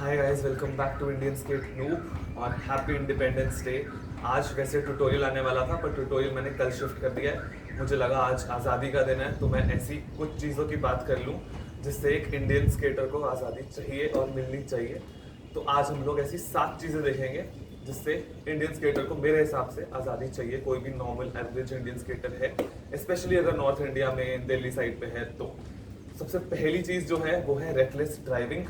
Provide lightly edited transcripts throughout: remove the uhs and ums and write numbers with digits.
Hi guys, welcome back to Indian skate noob और happy independence day. आज वैसे tutorial आने वाला था पर ट्यूटोरियल मैंने कल शिफ्ट कर दिया है। मुझे लगा आज आज़ादी का दिन है तो मैं ऐसी कुछ चीज़ों की बात कर लूँ जिससे एक इंडियन स्केटर को आज़ादी चाहिए और मिलनी चाहिए। तो आज हम लोग ऐसी 7 चीज़ें देखेंगे जिससे इंडियन स्केटर को मेरे हिसाब से आज़ादी चाहिए। कोई भी नॉर्मल एवरेज इंडियन स्केटर है, स्पेशली अगर नॉर्थ इंडिया में दिल्ली साइड पे है तो। सबसे पहली चीज़ जो है वो है रेकलेस ड्राइविंग।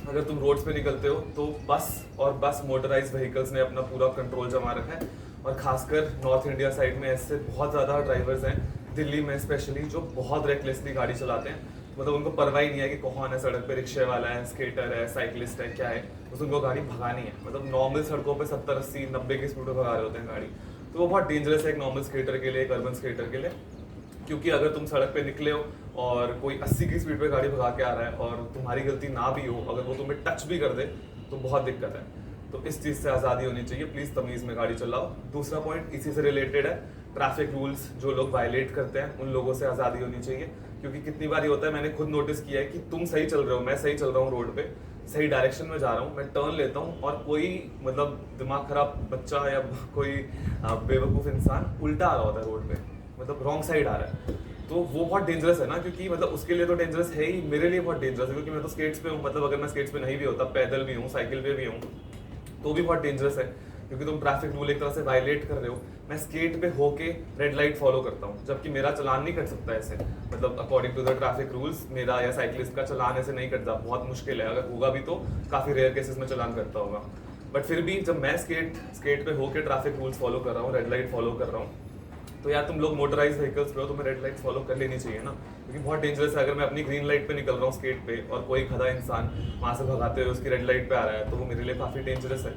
अगर तुम रोड्स पे निकलते हो तो बस मोटराइज व्हीकल्स ने अपना पूरा कंट्रोल जमा रखा है। और खासकर नॉर्थ इंडिया साइड में ऐसे बहुत ज़्यादा ड्राइवर्स हैं, दिल्ली में स्पेशली, जो बहुत रेकलेसली गाड़ी चलाते हैं। मतलब उनको परवाह ही नहीं है कि कौन है सड़क पे, रिक्शे वाला है, स्केटर है, साइकिलिस्ट है, क्या है, बस उनको गाड़ी भगानी है। मतलब नॉर्मल सड़कों पे 70 80 90 की स्पीड पर भगा रहे होते हैं गाड़ी। तो वो बहुत डेंजरस है एक नॉर्मल स्केटर के लिए, एक अर्बन स्केटर के लिए। क्योंकि अगर तुम सड़क पे निकले हो और कोई 80 की स्पीड पे गाड़ी भगा के आ रहा है और तुम्हारी गलती ना भी हो, अगर वो तुम्हें टच भी कर दे तो बहुत दिक्कत है। तो इस चीज़ से आज़ादी होनी चाहिए। प्लीज़ तमीज़ में गाड़ी चलाओ। दूसरा पॉइंट इसी से रिलेटेड है, ट्रैफिक रूल्स जो लोग वायलेट करते हैं उन लोगों से आज़ादी होनी चाहिए। क्योंकि कितनी बार होता है, मैंने खुद नोटिस किया है कि तुम सही चल रहे हो, मैं सही चल रहा हूँ रोड पे, सही डायरेक्शन में जा रहा हूँ, मैं टर्न लेता हूँ और कोई मतलब दिमाग खराब बच्चा या कोई बेवकूफ़ इंसान उल्टा आ रहा होता है रोड पे, मतलब रॉन्ग साइड आ रहा है। तो वो बहुत डेंजरस है ना, क्योंकि मतलब उसके लिए तो डेंजरस है ही, मेरे लिए बहुत डेंजरस है क्योंकि मैं तो स्केट्स पे हूँ। मतलब अगर मैं स्केट्स पे नहीं भी होता, पैदल भी हूँ, साइकिल पे भी हूँ, तो भी बहुत डेंजरस है क्योंकि तुम ट्रैफिक रूल एक तरह से वायलेट कर रहे हो। मैं स्केट पे होके रेड लाइट फॉलो करता हूँ, जबकि मेरा चलान नहीं कट सकता ऐसे। मतलब according to the traffic rules मेरा या साइकिलिस्ट का चलान ऐसे नहीं कटता, बहुत मुश्किल है। अगर होगा भी तो काफ़ी रेयर केसेस में चलान करता होगा। बट फिर भी जब मैं स्केट पे होके ट्रैफिक रूल्स फॉलो कर रहा हूँ, रेड लाइट फॉलो कर रहा हूँ, तो यार तुम लोग मोटराइज व्हीकल्स पे हो तो मैं रेड लाइट फॉलो कर लेनी चाहिए ना, क्योंकि बहुत डेंजरस है। अगर मैं अपनी ग्रीन लाइट पे निकल रहा हूँ स्केट पे और कोई खड़ा इंसान वहाँ से भगाते हुए उसकी रेड लाइट पे आ रहा है तो वो मेरे लिए काफ़ी डेंजरस है।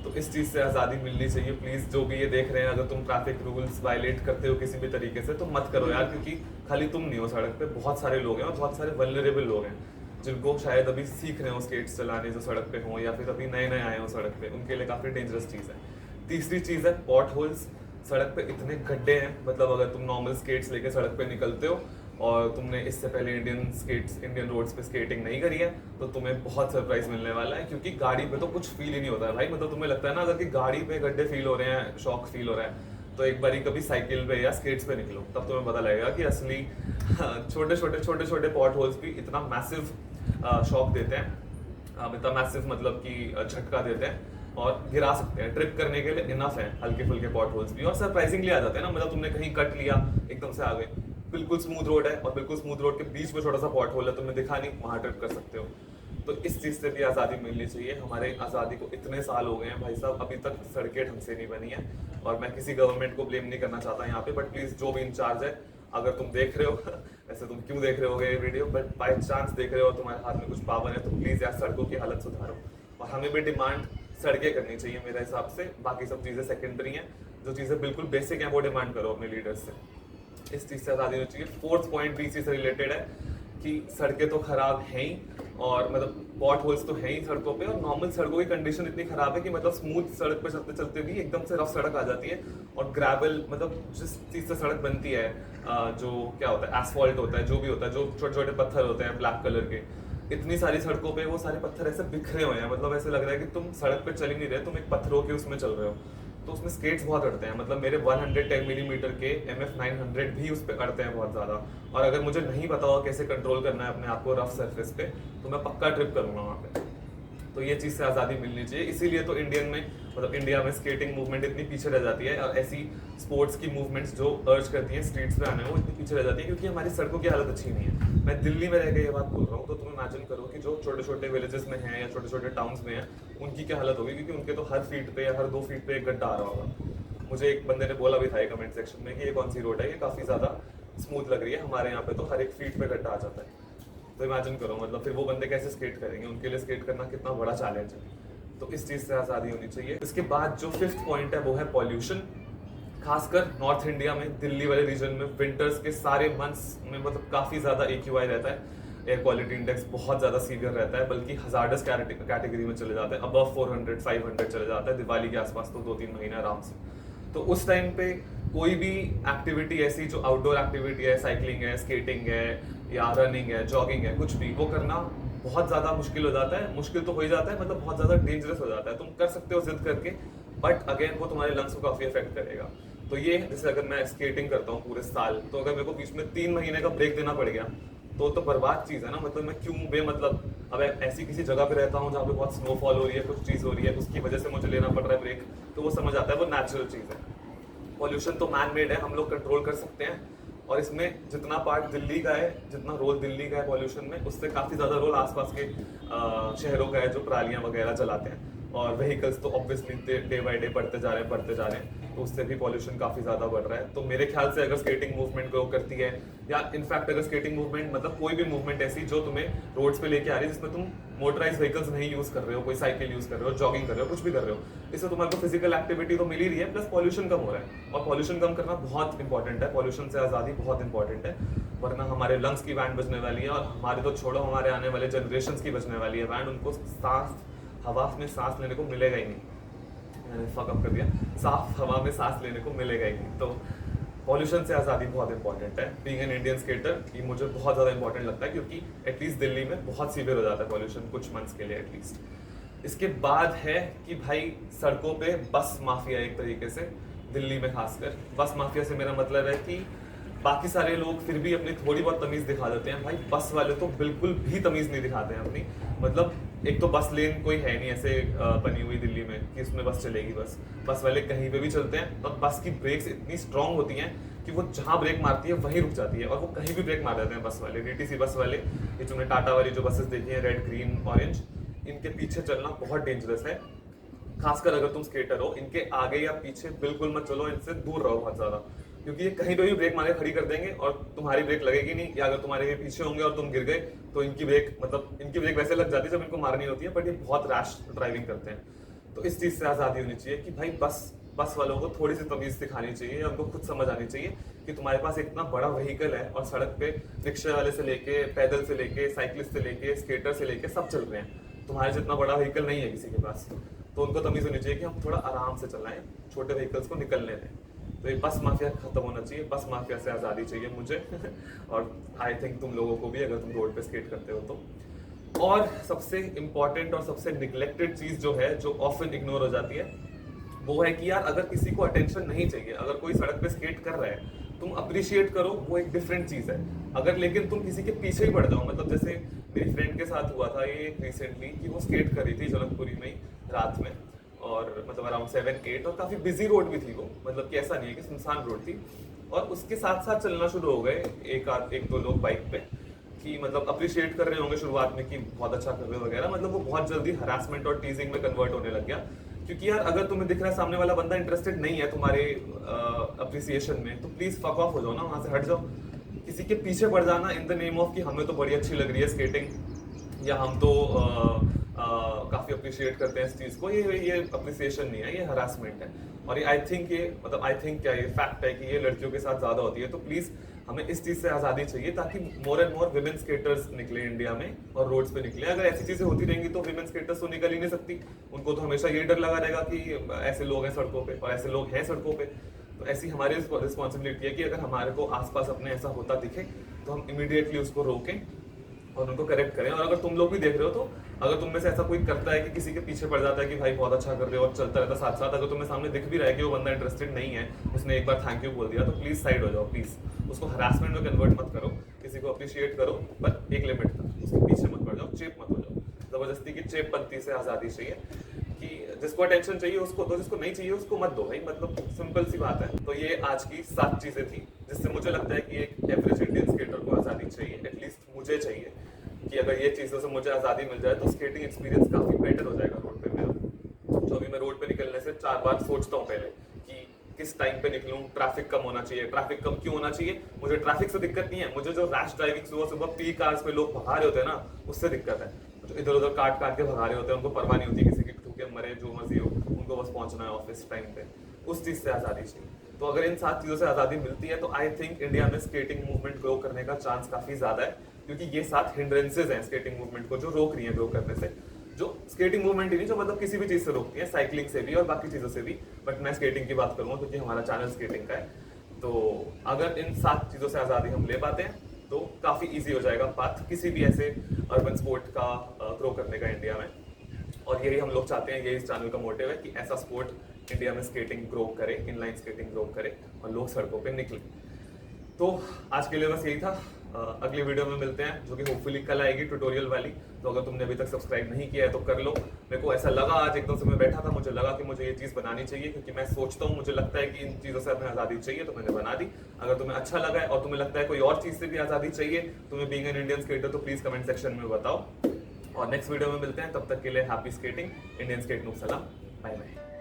तो इस चीज़ से आज़ादी मिलनी चाहिए। प्लीज़ जो भी ये देख रहे हैं, अगर तुम ट्रैफिक रूल्स वायलेट करते हो किसी भी तरीके से तो मत करो यार, क्योंकि खाली तुम नहीं हो सड़क पे, बहुत सारे लोग हैं और बहुत सारे वल्नरेबल लोग हैं जिनको शायद अभी सीख रहे हो स्केट्स चलाने, जो सड़क पे हों या फिर अभी नए नए आए हो सड़क पे, उनके लिए काफ़ी डेंजरस चीज़ है। तीसरी चीज़ है पॉट होल्स। सड़क पे इतने गड्ढे हैं, मतलब अगर तुम नॉर्मल स्केट्स लेके सड़क पे निकलते हो और तुमने इससे पहले इंडियन रोड्स पे स्केटिंग नहीं करी है तो तुम्हें बहुत सरप्राइज मिलने वाला है। क्योंकि गाड़ी पे तो कुछ फील ही नहीं होता है भाई। मतलब तुम्हें लगता है ना अगर कि गाड़ी पे गड्ढे फील हो रहे हैं, शॉक फील हो रहा है, तो एक बारी कभी साइकिल पे या स्केट्स पे निकलो, तब तुम्हें पता लगेगा कि असली छोटे छोटे पॉट होल्स भी इतना मैसिव शॉक देते हैं, इतना मैसिव मतलब कि झटका देते हैं और गिरा सकते हैं। ट्रिप करने के लिए इनफ है हल्के फुल्के पॉट होल्स भी, और सरप्राइजिंगली आ जाते हैं ना। मतलब तुमने कहीं कट लिया, एकदम से आ गए, बिल्कुल स्मूथ रोड है और बिल्कुल स्मूथ रोड के बीच में छोटा सा पॉट होल है, तुम्हें दिखा नहीं, वहां ट्रिप कर सकते हो। तो इस चीज़ से भी आज़ादी मिलनी चाहिए। हमारे आज़ादी को इतने साल हो गए हैं भाई साहब, अभी तक सड़कें ढंग से नहीं बनी है। और मैं किसी गवर्नमेंट को ब्लेम नहीं करना चाहता यहाँ पे, बट प्लीज़ जो भी इंचार्ज है, अगर तुम देख रहे हो वैसे तुम क्यों देख रहे होगे ये वीडियो, बट बाई चांस देख रहे हो और तुम्हारे हाथ में कुछ पावर है तो प्लीज़ यार सड़कों की हालत सुधारो। और हमें भी डिमांड सड़कें करनी चाहिए मेरे हिसाब से, बाकी सब चीज़ें सेकेंडरी हैं। जो चीज़ें बिल्कुल बेसिक हैं वो डिमांड करो अपने लीडर्स से। इस चीज़ से आज़ादी होनी चाहिए। फोर्थ पॉइंट भी इसी से रिलेटेड है कि सड़कें तो खराब हैं ही, और मतलब पॉट होल्स तो हैं ही सड़कों पे, और नॉर्मल सड़कों की कंडीशन इतनी खराब है कि मतलब स्मूथ सड़क पे चलते चलते भी एकदम से रफ सड़क आ जाती है। और ग्रेवल, मतलब जिस चीज़ से सड़क बनती है, जो क्या होता है, एसफॉल्ट होता है, जो भी होता है, जो छोटे छोटे पत्थर होते हैं ब्लैक कलर के, इतनी सारी सड़कों पे वो सारे पत्थर ऐसे बिखरे हुए हैं। मतलब ऐसे लग रहा है कि तुम सड़क पे चल ही नहीं रहे, तुम एक पत्थरों के उसमें चल रहे हो। तो उसमें स्केट्स बहुत अड़ते हैं। मतलब मेरे 110 मिलीमीटर के MF 900 भी उस पर अड़ते हैं बहुत ज़्यादा। और अगर मुझे नहीं पता हो कैसे कंट्रोल करना है अपने आप को रफ सरफेस पे, तो मैं पक्का ट्रिप करूँगा वहाँ पे। तो ये चीज़ से आज़ादी मिलनी चाहिए। इसीलिए तो इंडिया में स्केटिंग मूवमेंट इतनी पीछे रह जाती है, और ऐसी स्पोर्ट्स की मूवमेंट्स जो अर्ज करती हैं स्ट्रीट्स पे आने, वो इतनी पीछे रह जाती है क्योंकि हमारी सड़कों की हालत अच्छी नहीं है। मैं दिल्ली में रह के ये बात बोल रहा हूँ, तो तुम इमेजिन करो कि जो छोटे छोटे विलेजेस में हैं या छोटे छोटे टाउन्स में हैं, उनकी क्या हालत होगी, क्योंकि उनके तो हर फीट पे या हर 2 फीट पे एक गड्ढा आ रहा होगा। मुझे एक बंदे ने बोला भी था कमेंट सेक्शन में कि ये कौन सी रोड है, ये काफ़ी ज़्यादा स्मूथ लग रही है, हमारे यहाँ पे तो हर एक फीट पे गड्ढा आ जाता है। तो इमेजिन करो, मतलब फिर वो बंदे कैसे स्केट करेंगे, उनके लिए स्केट करना कितना बड़ा चैलेंज है। तो इस चीज़ से आज़ादी होनी चाहिए। इसके बाद जो 5th पॉइंट है वो है पॉल्यूशन। खासकर नॉर्थ इंडिया में, दिल्ली वाले रीजन में, विंटर्स के सारे मंथ्स में मतलब काफ़ी ज़्यादा AQI रहता है, एयर क्वालिटी इंडेक्स बहुत ज़्यादा सीवियर रहता है, बल्कि हजार्डस कैटेगरी में चले जाते हैं, अबव 400 500 चले जाता है दिवाली के आसपास, तो 2-3 महीने आराम से। तो उस टाइम पे कोई भी एक्टिविटी ऐसी जो आउटडोर एक्टिविटी है, साइकिलिंग है, स्केटिंग है या रनिंग है, जॉगिंग है, कुछ भी वो करना बहुत ज़्यादा मुश्किल हो जाता है, मुश्किल तो हो ही जाता है, मतलब बहुत ज़्यादा डेंजरस हो जाता है। तुम कर सकते हो जिद करके, बट अगेन वो तुम्हारे लंग्स को काफ़ी इफेक्ट करेगा। तो ये जैसे अगर मैं स्केटिंग करता हूँ पूरे साल, तो अगर मेरे को बीच में 3 महीने का ब्रेक देना पड़ गया तो बर्बाद चीज़ है ना। मतलब मैं क्यों बेमतलब अब ऐसी किसी जगह पे रहता हूँ जहाँ पे बहुत स्नोफॉल हो रही है, कुछ चीज़ हो रही है, उसकी वजह से मुझे लेना पड़ रहा है ब्रेक, तो वो समझ आता है वो नेचुरल चीज़ है। पॉल्यूशन तो मैन मेड है, हम लोग कंट्रोल कर सकते हैं, और इसमें जितना पार्ट दिल्ली का है, जितना रोल दिल्ली का है पॉल्यूशन में, उससे काफ़ी ज़्यादा रोल आसपास के शहरों का है जो परालियाँ वगैरह जलाते हैं। और व्हीकल्स तो ऑब्वियसली डे बाय डे बढ़ते जा रहे हैं, तो उससे भी पॉल्यूशन काफ़ी ज़्यादा बढ़ रहा है। तो मेरे ख्याल से अगर स्केटिंग मूवमेंट ग्रो करती है, या इनफैक्ट अगर स्केटिंग मूवमेंट मतलब कोई भी मूवमेंट ऐसी जो तुम्हें रोड्स पे लेके आ रही है, जिसमें तुम मोटराइज व्हीकल्स नहीं यूज़ कर रहे हो, कोई साइकिल यूज़ कर रहे हो, जॉगिंग कर रहे हो, कुछ भी कर रहे हो, इससे तुम्हारे को फिजिकल एक्टिविटी तो मिल ही रही है, प्लस पॉल्यूशन कम हो रहा है। और पॉल्यूशन कम करना बहुत इंपॉर्टेंट है, पॉल्यूशन से आज़ादी बहुत इंपॉर्टेंट है, वरना हमारे लंग्स की बैंड बजने वाली है, और हमारे तो छोड़ो, हमारे आने वाले जनरेशन की बजने वाली है बैंड। उनको साफ हवा में सांस लेने को मिलेगा ही नहीं, मैंने फकअप कर दिया, साफ हवा में सांस लेने को मिलेगा ही नहीं। तो पॉल्यूशन से आज़ादी बहुत इंपॉर्टेंट है। बीइंग एन इंडियन स्केटर ये मुझे बहुत ज़्यादा इंपॉर्टेंट लगता है, क्योंकि एटलीस्ट दिल्ली में बहुत सीवियर हो जाता है पॉल्यूशन कुछ मंथ्स के लिए एटलीस्ट। इसके बाद है कि भाई सड़कों पे बस माफिया, एक तरीके से दिल्ली में खासकर बस माफिया से मेरा मतलब है कि बाकी सारे लोग फिर भी अपनी थोड़ी बहुत तमीज़ दिखा देते हैं, भाई बस वाले तो बिल्कुल भी तमीज़ नहीं दिखाते हैं अपनी। मतलब एक तो बस लेन कोई है नहीं ऐसे बनी हुई दिल्ली में कि उसमें बस चलेगी, बस वाले कहीं पे भी चलते हैं, और बस की ब्रेक्स इतनी स्ट्रांग होती हैं कि वो जहाँ ब्रेक मारती है वहीं रुक जाती है, और वो कहीं भी ब्रेक मार देते हैं बस वाले। डीटीसी बस वाले, ये तुमने टाटा वाली जो बसेस देखी हैं, रेड ग्रीन ऑरेंज, इनके पीछे चलना बहुत डेंजरस है, खासकर अगर तुम स्केटर हो। इनके आगे या पीछे बिल्कुल मत चलो, इनसे दूर रहो बहुत ज़्यादा, क्योंकि ये कहीं पे भी ब्रेक मारे खड़ी कर देंगे और तुम्हारी ब्रेक लगेगी नहीं, या अगर तुम्हारे ये पीछे होंगे और तुम गिर गए तो इनकी ब्रेक वैसे लग जाती है जब इनको मारनी होती है, बट ये बहुत रैश ड्राइविंग करते हैं। तो इस चीज़ से आज़ादी होनी चाहिए कि भाई बस वालों को थोड़ी सी तमीज़ दिखानी चाहिए, उनको खुद समझ आनी चाहिए कि तुम्हारे पास इतना बड़ा व्हीकल है, और सड़क पे रिक्शा वाले से लेके, पैदल से लेके, साइकिलिस्ट से लेके, स्केटर से लेके सब चल रहे हैं, तुम्हारे जितना बड़ा व्हीकल नहीं है किसी के पास। तो उनको तमीज़ होनी चाहिए कि हम थोड़ा आराम से चलाएं, छोटे व्हीकल्स को निकलने दें। तो ये बस माफिया खत्म होना चाहिए, बस माफिया से आज़ादी चाहिए मुझे और आई थिंक तुम लोगों को भी, अगर तुम रोड पे स्केट करते हो तो। और सबसे इम्पॉर्टेंट और सबसे निगलेक्टेड चीज़ जो है, जो ऑफन इग्नोर हो जाती है, वो है कि यार अगर किसी को अटेंशन नहीं चाहिए, अगर कोई सड़क पे स्केट कर रहा है, तुम अप्रिशिएट करो, वो एक डिफरेंट चीज़ है। अगर लेकिन तुम किसी के पीछे ही पड़ जाओ, मतलब जैसे मेरी फ्रेंड के साथ हुआ था ये रिसेंटली, कि वो स्केट कर रही थी जनकपुरी में रात में, और मतलब अराउंड 7-8, और काफ़ी बिजी रोड भी थी वो, मतलब कि ऐसा नहीं है कि सुनसान रोड थी, और उसके साथ साथ चलना शुरू हो गए एक दो लोग बाइक पे, कि मतलब अप्रिशिएट कर रहे होंगे शुरुआत में कि बहुत अच्छा कर रहे हो वगैरह, मतलब वो बहुत जल्दी हरासमेंट और टीजिंग में कन्वर्ट होने लग गया। क्योंकि यार अगर तुम्हें दिख रहा है सामने वाला बंदा इंटरेस्टेड नहीं है तुम्हारे अप्रिसिएशन में, तो प्लीज फक ऑफ हो जाओ ना, वहां से हट जाओ। किसी के पीछे पड़ जाना इन द नेम ऑफ कि हमें तो बड़ी अच्छी लग रही है स्केटिंग, या हम तो काफी अप्रिशिएट करते हैं इस चीज को, ये अप्रिसिएशन नहीं है, ये हरासमेंट है। और ये आई थिंक क्या ये फैक्ट है कि ये लड़कियों के साथ ज्यादा होती है। तो प्लीज हमें इस चीज से आजादी चाहिए, ताकि more and more women skaters निकले इंडिया में और रोड्स पे निकले। अगर ऐसी चीजें होती रहेंगी तो विमेन स्केटर्स तो निकल ही नहीं सकती, उनको तो हमेशा ये डर लगा रहेगा कि ऐसे लोग हैं सड़कों पे और ऐसे लोग हैं सड़कों पे। तो ऐसी हमारी रिस्पॉन्सिबिलिटी है कि अगर हमारे को आसपास अपने ऐसा होता दिखे तो हम इमीडिएटली उसको रोकें और उनको करेक्ट करें। और अगर तुम लोग भी देख रहे हो, तो अगर तुम में से ऐसा कोई करता है कि किसी के पीछे पड़ जाता है कि भाई बहुत अच्छा कर रहे हो और चलता रहता साथ साथ, अगर तुम्हें सामने दिख भी रहा है कि वो बंदा इंटरेस्टेड नहीं है, उसने एक बार थैंक यू बोल दिया, तो प्लीज साइड हो जाओ। प्लीज उसको हरासमेंट में कन्वर्ट मत करो, किसी को अप्रिशिएट करो, बट एक लिमिट तक, उसके पीछे मत पड़ जाओ, चेप मत हो जाओ। जबरदस्ती की चेपपंती से आज़ादी चाहिए कि जिसको अटेंशन चाहिए उसको दो, जिसको नहीं चाहिए उसको मत दो भाई, मतलब सिंपल सी बात है। तो ये आज की 7 चीज़ें थी जिससे मुझे लगता है कि एक एवरेज इंडियन स्केटर को आज़ादी चाहिए, एटलीस्ट मुझे चाहिए कि अगर ये चीज़ों से मुझे आज़ादी मिल जाए तो स्केटिंग एक्सपीरियंस काफ़ी बेटर हो जाएगा रोड पे मेरा। जो अभी मैं रोड पे निकलने से 4 बार सोचता हूँ पहले कि किस टाइम पे निकलूँ, ट्रैफिक कम होना चाहिए। ट्रैफिक कम क्यों होना चाहिए? मुझे ट्रैफिक से दिक्कत नहीं है, मुझे जो रैश ड्राइविंग सुबह सुबह पी कार्स पे लोग भगा रहे होते हैं ना, उससे दिक्कत है। जो इधर उधर काट काट के भगा रहे होते हैं, उनको परवाह नहीं होती किसी की ठुके मरे, जो मर्जी हो, उनको बस पहुंचना है ऑफिस टाइम पे, उस चीज़ से आज़ादी चाहिए। तो अगर इन 7 चीज़ों से आज़ादी मिलती है तो आई थिंक इंडिया में स्केटिंग मूवमेंट ग्रो करने का चांस काफ़ी ज़्यादा है, क्योंकि ये 7 हिंड्रेंसेज हैं स्केटिंग मूवमेंट को जो रोक रही है ग्रो करने से। जो स्केटिंग मूवमेंट ही नहीं, जो मतलब किसी भी चीज़ से रोकती है, साइकिलिंग से भी और बाकी चीज़ों से भी, बट मैं स्केटिंग की बात करूँगा क्योंकि हमारा चैनल स्केटिंग का है। तो अगर इन 7 चीज़ों से आज़ादी हम ले पाते हैं तो काफ़ी ईजी हो जाएगा पाथ किसी भी ऐसे अर्बन स्पोर्ट का ग्रो करने का इंडिया में। और यही हम लोग चाहते हैं, यही इस चैनल का मोटिव है कि ऐसा स्पोर्ट इंडिया में स्केटिंग ग्रो करे, इनलाइन स्केटिंग ग्रो करे और लोग सड़कों पे निकले। तो आज के लिए बस यही था। अगली वीडियो में मिलते हैं, जो कि होपफुली कल आएगी ट्यूटोरियल वाली। तो अगर तुमने अभी तक सब्सक्राइब नहीं किया है तो कर लो। मेरे को ऐसा लगा आज एकदम से मैं बैठा था, मुझे लगा कि मुझे ये चीज़ बनानी चाहिए, क्योंकि मैं सोचता हूँ, मुझे लगता है कि इन चीज़ों से हमें आज़ादी चाहिए, तो मैंने बना दी। अगर तुम्हें अच्छा लगा है और तुम्हें लगता है कोई और चीज़ से भी आज़ादी चाहिए तुम्हें बीइंग एन इंडियन स्केटर, तो प्लीज़ कमेंट सेक्शन में बताओ। और नेक्स्ट वीडियो में मिलते हैं, तब तक के लिए happy skating. Indian skate noob सलाम, बाय बाय।